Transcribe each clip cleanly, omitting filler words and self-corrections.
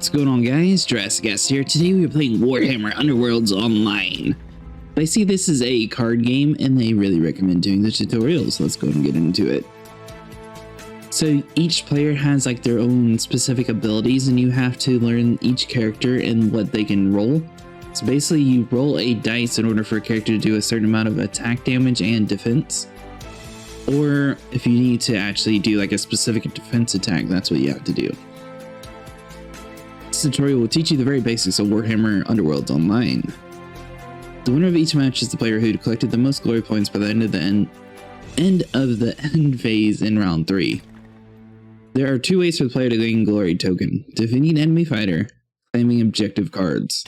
What's going on, guys? Jurassic here. Today we are playing Warhammer Underworlds online. I see this is a card game and they really recommend doing the tutorials. Let's go and get into it. So each player has like their own specific abilities and you have to learn each character and what they can roll. So basically you roll a dice in order for a character to do a certain amount of attack damage and defense. Or if you need to actually do like a specific defense attack, that's what you have to do. This tutorial will teach you the very basics of Warhammer Underworlds online. The winner of each match is the player who collected the most glory points by the end of the end phase in round 3. There are 2 ways for the player to gain glory token: defeating an enemy fighter, claiming objective cards.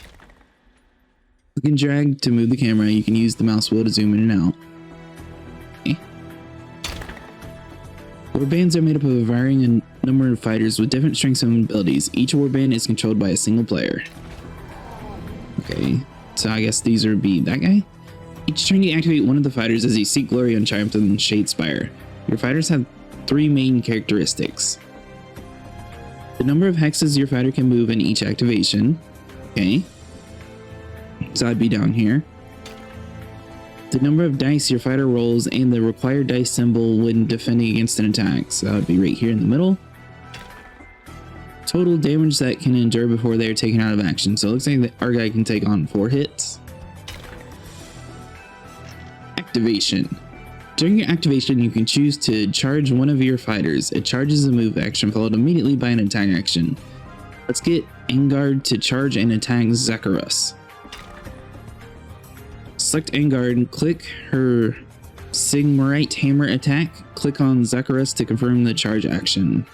Click and drag to move the camera. You can use the mouse wheel to zoom in and out. Okay. Warbands are made up of a varying number of fighters with different strengths and abilities. Each warband is controlled by a single player. Okay, so I guess these would be that guy. Each turn you activate one of the fighters as you seek glory on Triumph and Shadespire. Your fighters have 3 main characteristics: the number of hexes your fighter can move in each activation. Okay, so I'd be down here. The number of dice your fighter rolls and the required dice symbol when defending against an attack. So that would be right here in the middle. Total damage that can endure before they are taken out of action. So it looks like our guy can take on 4 hits. Activation. During your activation, you can choose to charge one of your fighters. It charges a move action followed immediately by an attack action. Let's get Engard to charge and attack Zacharos. Select Engard, click her Sigmarite Hammer attack. Click on Zacharos to confirm the charge action.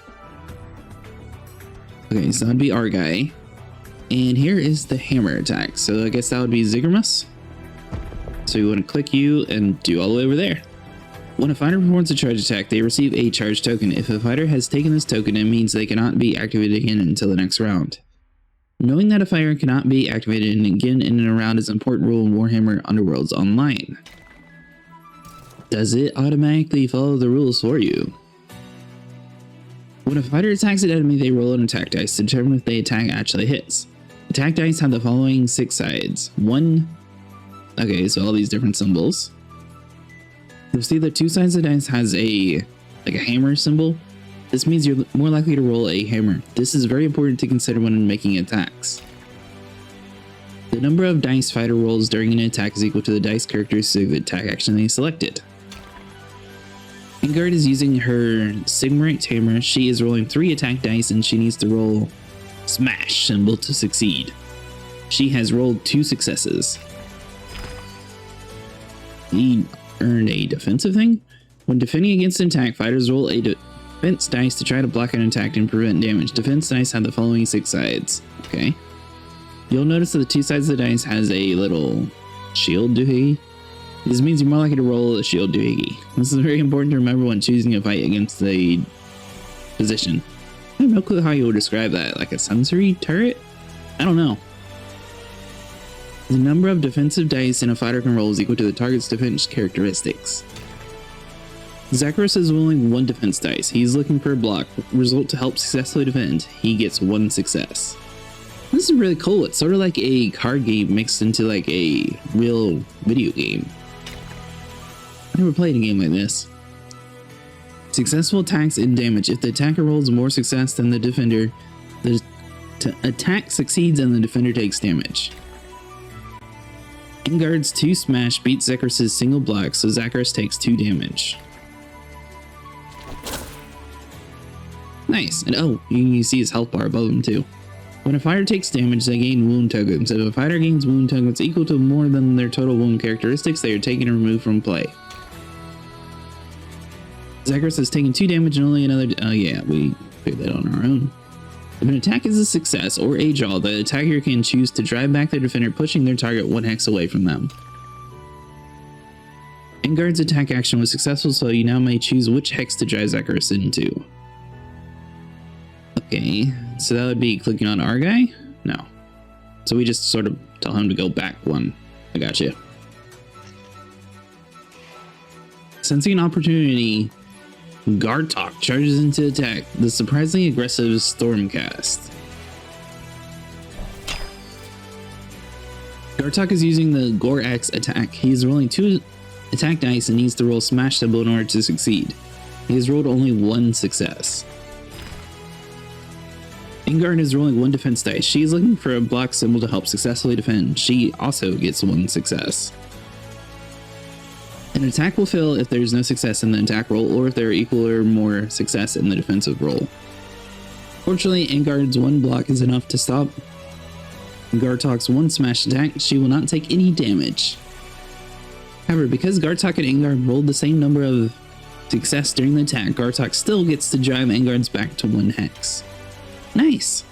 Okay, so that'd be our guy. And here is the hammer attack. So I guess that would be Ziggurmus. So you want to click you and do all the way over there. When a fighter performs a charge attack, they receive a charge token. If a fighter has taken this token, it means they cannot be activated again until the next round. Knowing that a fighter cannot be activated again in a round is an important rule in Warhammer Underworlds online. Does it automatically follow the rules for you? When a fighter attacks an enemy, they roll an attack dice to determine if the attack actually hits. Attack dice have the following 6 sides. Okay, so all these different symbols. You'll see that 2 sides of the dice has a hammer symbol. This means you're more likely to roll a hammer. This is very important to consider when making attacks. The number of dice fighter rolls during an attack is equal to the dice characteristic of the attack action they selected. Engard is using her Sigmarite Hammer. She is rolling 3 attack dice and she needs to roll smash symbol to succeed. She has rolled 2 successes. He earned a defensive thing. When defending against an attack, fighters roll a defense dice to try to block an attack and prevent damage. Defense dice have the following 6 sides. Okay. You'll notice that the 2 sides of the dice has a little shield doohickey. This means you're more likely to roll a shield doohickey. This is very important to remember when choosing a fight against the position. I have no clue how you would describe that. Like a sensory turret? I don't know. The number of defensive dice in a fighter can roll is equal to the target's defense characteristics. Zacharos is rolling 1 defense dice. He's looking for a block result to help successfully defend. He gets 1 success. This is really cool. It's sort of like a card game mixed into like a real video game. I never played a game like this. Successful attacks and damage. If the attacker rolls more success than the defender, the attack succeeds and the defender takes damage. Engard's 2 smash beats Zacharos' single block, so Zacharos takes 2 damage. Nice. And oh, you can see his health bar above him too. When a fighter takes damage, they gain wound tokens. If a fighter gains wound tokens equal to more than their total wound characteristics, they are taken or removed from play. Zacharos has taken 2 damage and only another. Oh yeah, we figured that on our own. If an attack is a success or a draw, the attacker can choose to drive back their defender, pushing their target 1 hex away from them. Engard's attack action was successful, so you now may choose which hex to drive Zacharos into. Okay, so that would be clicking on our guy? No. So we just sort of tell him to go back 1. I got you. Sensing an opportunity, Gartok charges into attack the surprisingly aggressive Stormcast. Gartok is using the Gore X attack. He is rolling 2 attack dice and needs to roll smash symbol in order to succeed. He has rolled only 1 success. Ingard is rolling 1 defense dice. She is looking for a block symbol to help successfully defend. She also gets 1 success. An attack will fail if there is no success in the attack roll or if there are equal or more success in the defensive roll. Fortunately, Ingard's 1 block is enough to stop Gartok's 1 smash attack. She will not take any damage. However, because Gartok and Ingard rolled the same number of success during the attack, Gartok still gets to drive Ingard's back to 1 hex. Nice!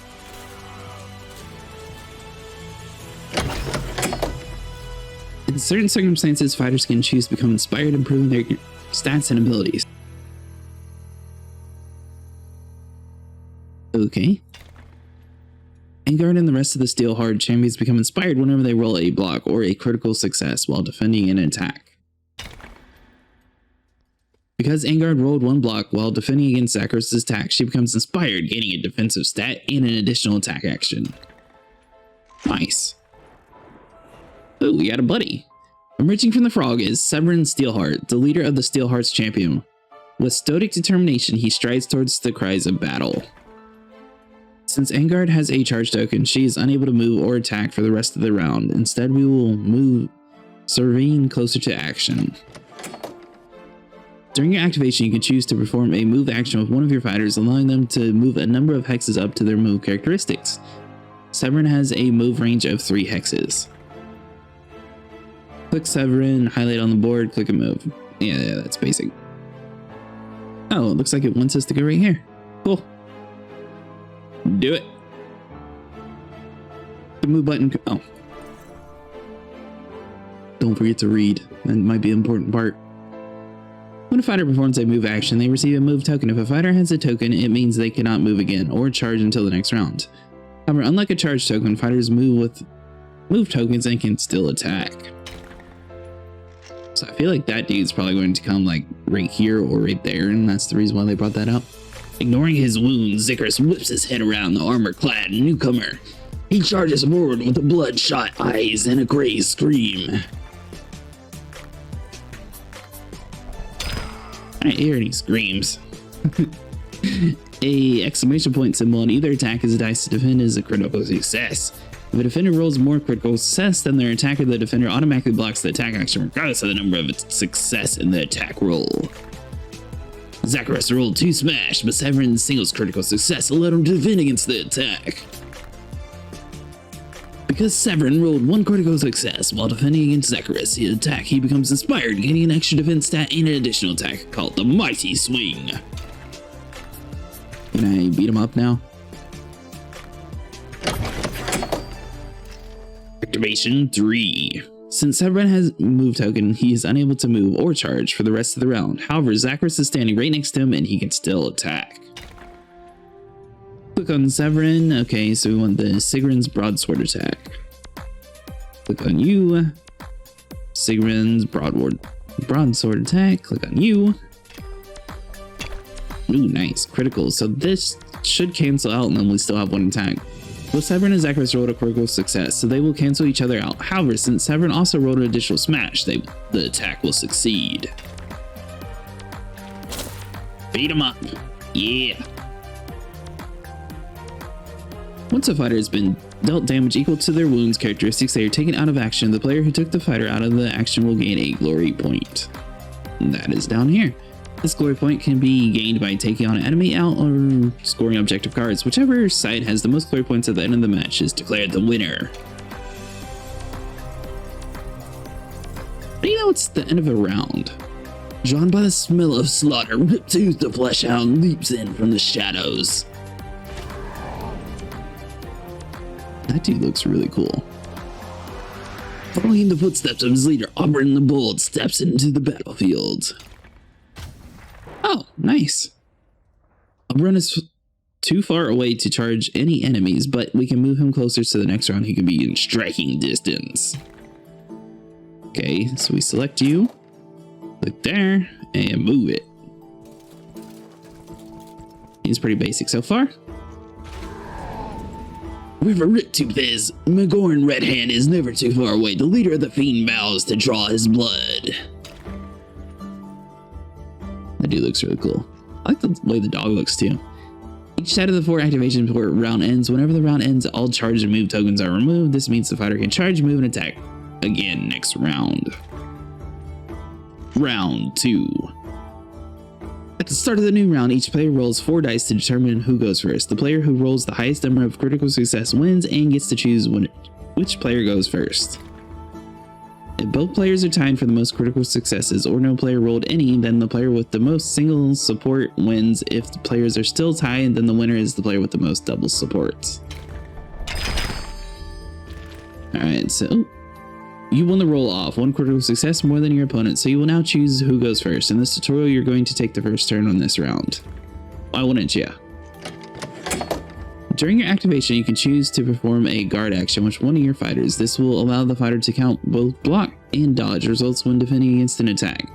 In certain circumstances, fighters can choose to become inspired, improving their stats and abilities. Okay. Ingard and the rest of the Steelheart champions become inspired whenever they roll a block or a critical success while defending an attack. Because Ingard rolled 1 block while defending against Zacharias' attack, she becomes inspired, gaining a defensive stat and an additional attack action. Nice. Ooh, we got a buddy. Emerging from the frog is Severin Steelheart, the leader of the Steelheart's champion. With stoic determination, he strides towards the cries of battle. Since Ingard has a charge token, she is unable to move or attack for the rest of the round. Instead, we will move Serene closer to action. During your activation, you can choose to perform a move action with one of your fighters, allowing them to move a number of hexes up to their move characteristics. Severin has a move range of 3 hexes. Click Severin, highlight on the board, click a move. Yeah, that's basic. Oh, it looks like it wants us to go right here. Cool. Do it. The move button. Oh. Don't forget to read. That might be an important part. When a fighter performs a move action, they receive a move token. If a fighter has a token, it means they cannot move again or charge until the next round. However, unlike a charge token, fighters move with move tokens and can still attack. So I feel like that dude's probably going to come like right here or right there, and that's the reason why they brought that up. Ignoring his wounds, Zacharias whips his head around the armor-clad newcomer. He charges forward with bloodshot eyes and a crazed scream. I hear any screams. A exclamation point symbol on either attack as a dice to defend is a critical success. If a defender rolls more critical success than their attacker, the defender automatically blocks the attack action regardless of the number of its success in the attack roll. Zacharias rolled 2 smash, but Severin's singles critical success allowed him to defend against the attack. Because Severin rolled 1 critical success while defending against Zacharias' attack, he becomes inspired, gaining an extra defense stat and an additional attack called the Mighty Swing. Can I beat him up now? Activation 3. Since Severin has move token, he is unable to move or charge for the rest of the round. However, Zacharias is standing right next to him and he can still attack. Click on Severin. Okay, so we want the Sigrin's broadsword attack. Click on you. Sigrin's broadsword attack. Click on you. Ooh, nice. Critical. So this should cancel out and then we still have 1 attack. Both Severin and Zacharias rolled a critical success, so they will cancel each other out. However, since Severin also rolled an additional smash, the attack will succeed. Beat him up. Yeah. Once a fighter has been dealt damage equal to their wounds characteristics, they are taken out of action. The player who took the fighter out of the action will gain a glory point. And that is down here. This glory point can be gained by taking on an enemy out or scoring objective cards. Whichever side has the most glory points at the end of the match is declared the winner. You know, it's the end of a round. Drawn by the smell of slaughter, Riptooth the Fleshhound leaps in from the shadows. That dude looks really cool. Following the footsteps of his leader, Auburn the Bold steps into the battlefield. Oh, nice. Auburn is too far away to charge any enemies, but we can move him closer so the next round he can be in striking distance. Okay, so we select you, click there, and move it. He's pretty basic so far. Wherever Riptooth is, Magorn Red Hand is never too far away. The leader of the Fiend vows to draw his blood. That dude looks really cool. I like the way the dog looks too. Each side of the 4 activation before round ends. Whenever the round ends, all charge and move tokens are removed. This means the fighter can charge, move, and attack again next round. Round 2. At the start of the new round, each player rolls 4 dice to determine who goes first. The player who rolls the highest number of critical success wins and gets to choose which player goes first. If both players are tied for the most critical successes or no player rolled any, then the player with the most single support wins. If the players are still tied, then the winner is the player with the most double support. Alright, so you won the roll off, 1 critical success more than your opponent, so you will now choose who goes first. In this tutorial, you're going to take the first turn on this round. Why wouldn't you? During your activation, you can choose to perform a guard action with one of your fighters. This will allow the fighter to count both block and dodge results when defending against an attack.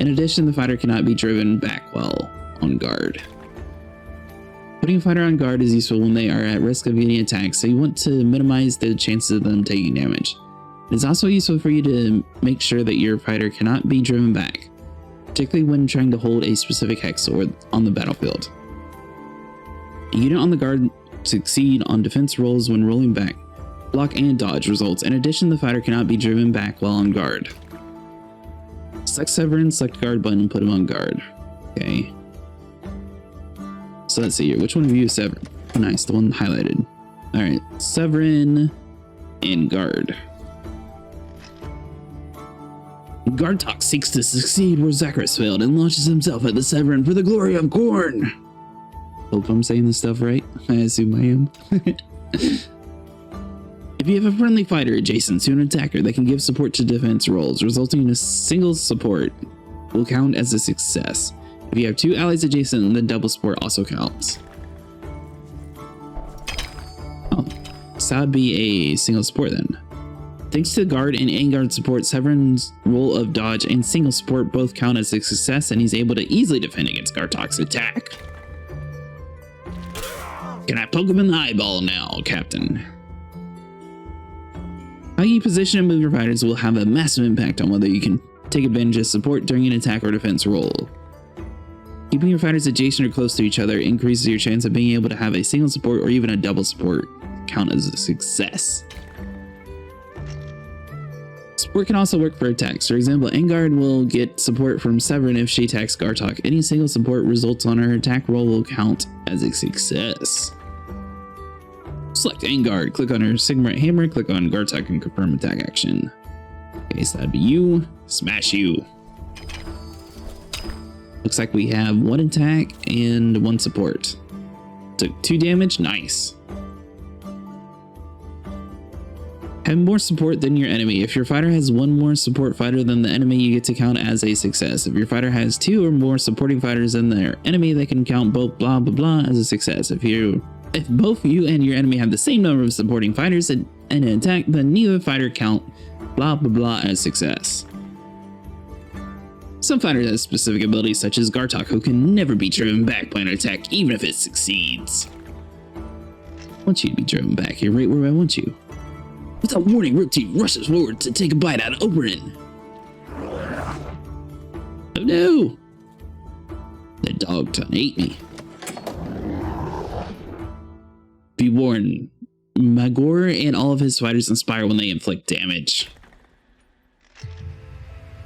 In addition, the fighter cannot be driven back while on guard. Putting a fighter on guard is useful when they are at risk of getting attacked, so you want to minimize the chances of them taking damage. It is also useful for you to make sure that your fighter cannot be driven back, particularly when trying to hold a specific hex or on the battlefield. A unit on the guard succeed on defense rolls when rolling back, block, and dodge results. In addition, the fighter cannot be driven back while on guard. Select Severin, select guard button, and put him on guard. Okay. So let's see here. Which one of you is Severin? Oh, nice. The one highlighted. Alright. Severin and guard. Gartok seeks to succeed where Zacharias failed and launches himself at the Severin for the glory of Gorn. Hope I'm saying this stuff right. I assume I am. If you have a friendly fighter adjacent to an attacker that can give support to defense rolls, resulting in a single support will count as a success. If you have 2 allies adjacent, then double support also counts. Oh, so that would be a single support then. Thanks to the guard and guard support, Severin's roll of dodge and single support both count as a success, and he's able to easily defend against Gartok's attack. Can I poke him in the eyeball now, Captain? How you position and move your fighters will have a massive impact on whether you can take advantage of support during an attack or defense roll. Keeping your fighters adjacent or close to each other increases your chance of being able to have a single support or even a double support count as a success. Support can also work for attacks. For example, Engard will get support from Severin if she attacks Gartok. Any single support results on her attack roll will count as a success. Select Engard, click on her Sigma Hammer, click on Gartok and confirm attack action. Okay, so that'd be you. Smash you. Looks like we have 1 attack and 1 support. Took 2 damage, nice. Have more support than your enemy. If your fighter has 1 more support fighter than the enemy, you get to count as a success. If your fighter has 2 or more supporting fighters than their enemy, they can count both blah blah blah as a success. If both you and your enemy have the same number of supporting fighters in an attack, then neither fighter count blah blah blah as success. Some fighters have specific abilities such as Gartok, who can never be driven back by an attack even if it succeeds. I want you to be driven back. You're right where I want you. Without warning, Riptooth rushes forward to take a bite out of Oberyn. Oh no! The dog ton ate me. Be warned, Magor and all of his fighters inspire when they inflict damage.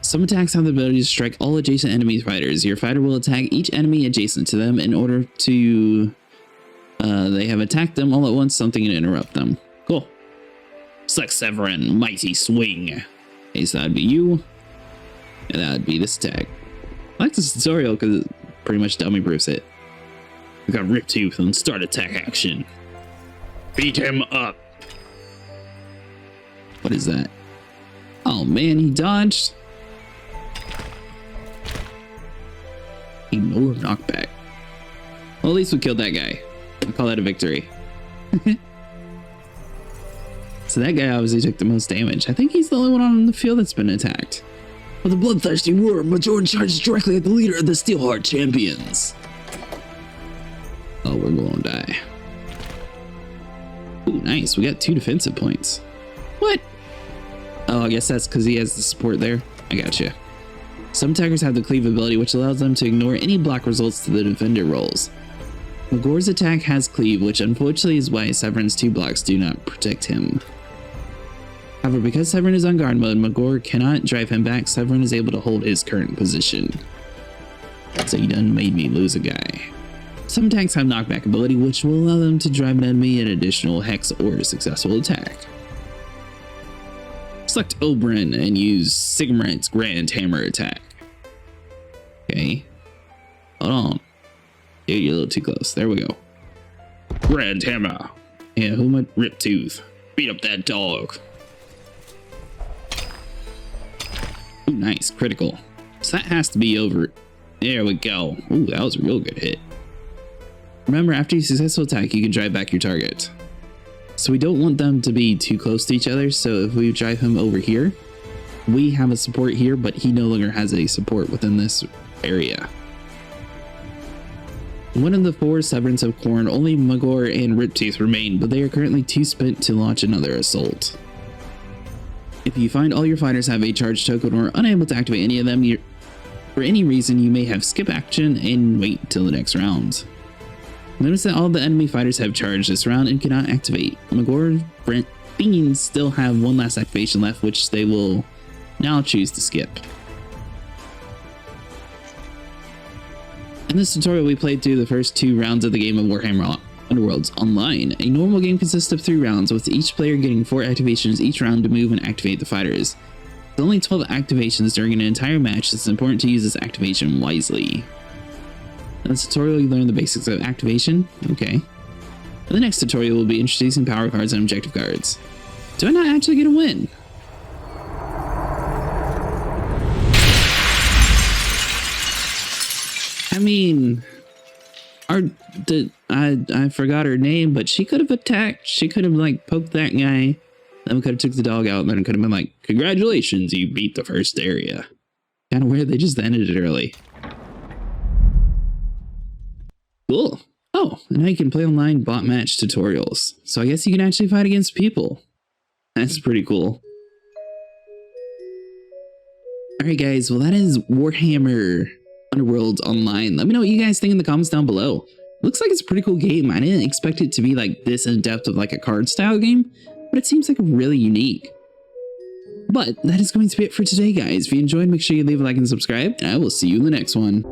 Some attacks have the ability to strike all adjacent enemy fighters. Your fighter will attack each enemy adjacent to them in order to they have attacked them all at once, something to interrupt them. Cool. Select Severin, Mighty Swing. Okay, so that'd be you. And that'd be this attack. I like this tutorial because it pretty much dummy proofs it. We got Riptooth and start attack action. Beat him up. What is that? Oh man, he dodged. Ignore knockback. Well, at least we killed that guy. I'll call that a victory. So that guy obviously took the most damage. I think he's the only one on the field that's been attacked. With a bloodthirsty roar, Majoran charges directly at the leader of the Steelheart champions. Oh, we're gonna die. Ooh, nice. We got 2 defensive points. What? Oh, I guess that's because he has the support there. I gotcha. Some attackers have the cleave ability, which allows them to ignore any block results to the defender rolls. Magor's attack has cleave, which unfortunately is why Severin's 2 blocks do not protect him. However, because Severin is on guard mode, Magor cannot drive him back. Severin is able to hold his current position. So he done made me lose a guy. Some tanks have knockback ability, which will allow them to drive an enemy an additional hex or a successful attack. Select Oberyn and use Sigmar's Grand Hammer attack. Okay. Hold on. Dude, you're a little too close. There we go. Grand Hammer. Yeah, who am I? Rip Tooth. Beat up that dog. Ooh, nice. Critical. So that has to be over. There we go. Ooh, that was a real good hit. Remember, after your successful attack, you can drive back your target. So we don't want them to be too close to each other. So if we drive him over here, we have a support here, but he no longer has a support within this area. One of the 4 Severins of Khorne, only Magor and Riptooth remain, but they are currently too spent to launch another assault. If you find all your fighters have a charge token or unable to activate any of them, for any reason, you may have skip action and wait till the next round. Notice that all the enemy fighters have charged this round and cannot activate. Magor and Fiends still have 1 last activation left, which they will now choose to skip. In this tutorial, we played through the first 2 rounds of the game of Warhammer Underworlds Online. A normal game consists of 3 rounds, with each player getting 4 activations each round to move and activate the fighters. With only 12 activations during an entire match, it's important to use this activation wisely. In this tutorial, you learn the basics of activation. Okay. In the next tutorial, we'll be introducing power cards and objective cards. Do I not actually get a win? I mean, I forgot her name, but she could have attacked. She could have like poked that guy. Then we could have took the dog out, and then it could have been like, congratulations, you beat the first area. Kind of weird they just ended it early. Cool. Oh, and now you can play online bot match tutorials. So I guess you can actually fight against people. That's pretty cool. Alright guys, well that is Warhammer Underworlds Online. Let me know what you guys think in the comments down below. Looks like it's a pretty cool game. I didn't expect it to be like this in depth of like a card style game, but it seems like really unique. But that is going to be it for today, guys. If you enjoyed, make sure you leave a like and subscribe, and I will see you in the next one.